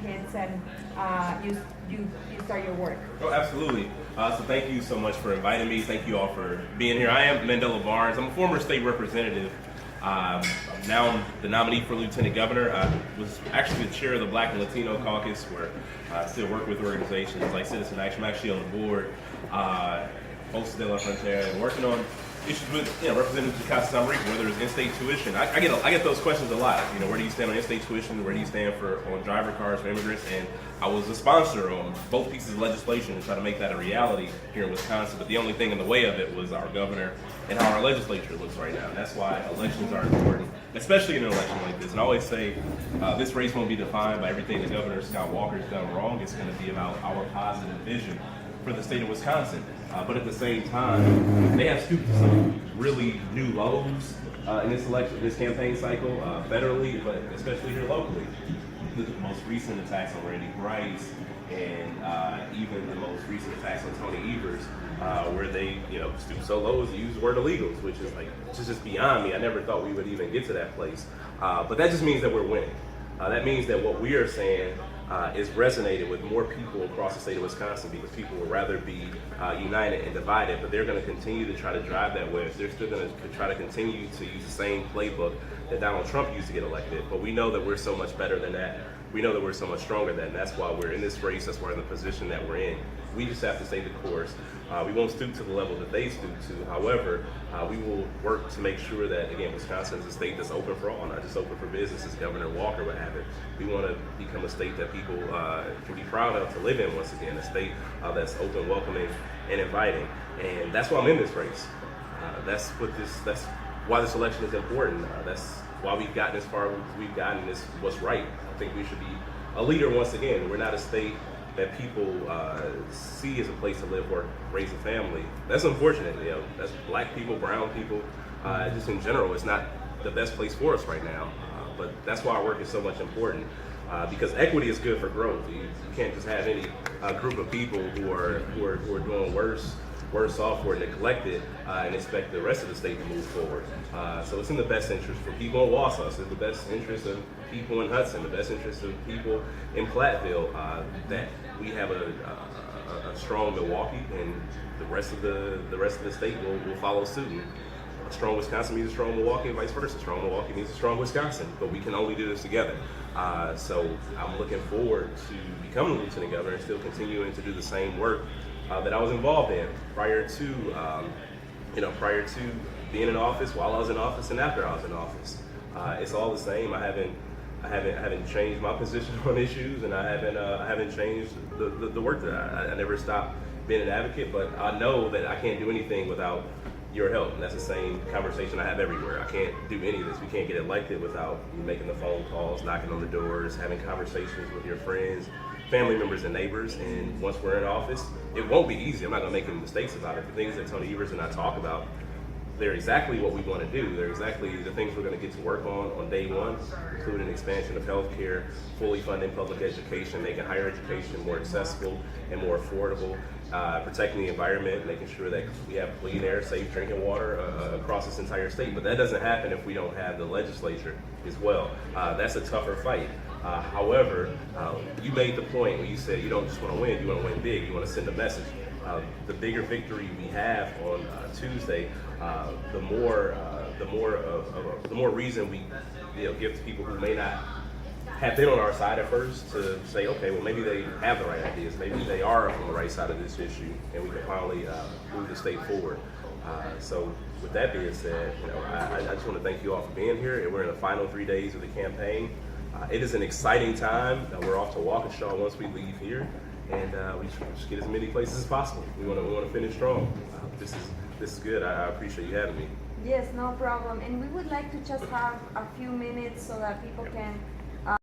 Connecticut and you start your work. Oh, absolutely. So thank you so much for inviting me. Thank you all for being here. I am Mandela Barnes. I'm a former state representative. Now I'm the nominee for Lieutenant Governor. I was actually the chair of the Black and Latino Caucus, where I still work with organizations like Citizen Action. I'm actually on the board, Post de la Frontera, and working on issues with representatives of Casa San Rico, whether it's in-state tuition. I get those questions a lot. Where do you stand on in-state tuition? Where do you stand on driver cars for immigrants? And I was a sponsor on both pieces of legislation to try to make that a reality here in Wisconsin. But the only thing in the way of it was our governor and how our legislature looks right now. And that's why elections are important, especially in an election like this. And I always say this race won't be defined by everything the Governor Scott Walker's done wrong. It's going to be about our positive vision for the state of Wisconsin. But at the same time, they have stooped to some really new lows in this campaign cycle, federally, but especially here locally. Look at the most recent attacks on Randy Bryce and even the most recent attacks on Tony Evers, where they stooped so low as to use the word illegals, which is just beyond me. I never thought we would even get to that place. But that just means that we're winning. That means that what we are saying is resonated with more people across the state of Wisconsin, because people would rather be united and divided, but they're going to continue to try to drive that wedge. They're still going to try to continue to use the same playbook that Donald Trump used to get elected, but we know that we're so much better than that. We know that we're so much stronger than that, and that's why we're in this race. That's why we're in the position that we're in. We just have to stay the course. We won't stoop to the level that they stoop to. However, we will work to make sure that, again, Wisconsin is a state that's open for all, not just open for business, as Governor Walker would have it. We want to become a state that people can be proud of to live in once again, a state that's open, welcoming, and inviting. And that's why I'm in this race. That's why this election is important. That's why we've gotten as far as we've gotten. Is what's right. I think we should be a leader once again. We're not a state that people see as a place to live, work, raise a family. That's unfortunate. That's black people, brown people, just in general. It's not the best place for us right now. But that's why our work is so much important, because equity is good for growth. You can't just have any group of people who are doing worse off or neglected and expect the rest of the state to move forward. So it's in the best interest for people in Wausau. It's in the best interest of people in Hudson, the best interest of people in Platteville, that we have a strong Milwaukee, and the rest of the state will follow suit. And a strong Wisconsin means a strong Milwaukee, and vice versa. Strong Milwaukee means a strong Wisconsin, but we can only do this together. So I'm looking forward to becoming Lieutenant Governor and still continuing to do the same work that I was involved in prior to being in office, while I was in office, and after I was in office. It's all the same. I haven't changed my position on issues, and I haven't changed the work that I never stopped being an advocate. But I know that I can't do anything without your help, and that's the same conversation I have everywhere. I can't do any of this. We can't get elected without you making the phone calls, knocking on the doors, having conversations with your friends, family members, and neighbors. And once we're in office, it won't be easy. I'm not going to make any mistakes about it. The things that Tony Evers and I talk about, they're exactly what we want to do. They're exactly the things we're going to get to work on day one, including expansion of healthcare, fully funding public education, making higher education more accessible and more affordable, protecting the environment, making sure that we have clean air, safe drinking water across this entire state. But that doesn't happen if we don't have the legislature as well. That's a tougher fight. However, you made the point when you said you don't just want to win, you want to win big, you want to send a message. The bigger victory we have on Tuesday, the more reason we give to people who may not have been on our side at first to say, okay, well, maybe they have the right ideas, maybe they are on the right side of this issue, and we can finally move the state forward. So with that being said, I just want to thank you all for being here. We're in the final 3 days of the campaign. It is an exciting time. We're off to Waukesha once we leave here, and we just get as many places as possible. We want to finish strong. This is good. I appreciate you having me. Yes, no problem. And we would like to just have a few minutes so that people can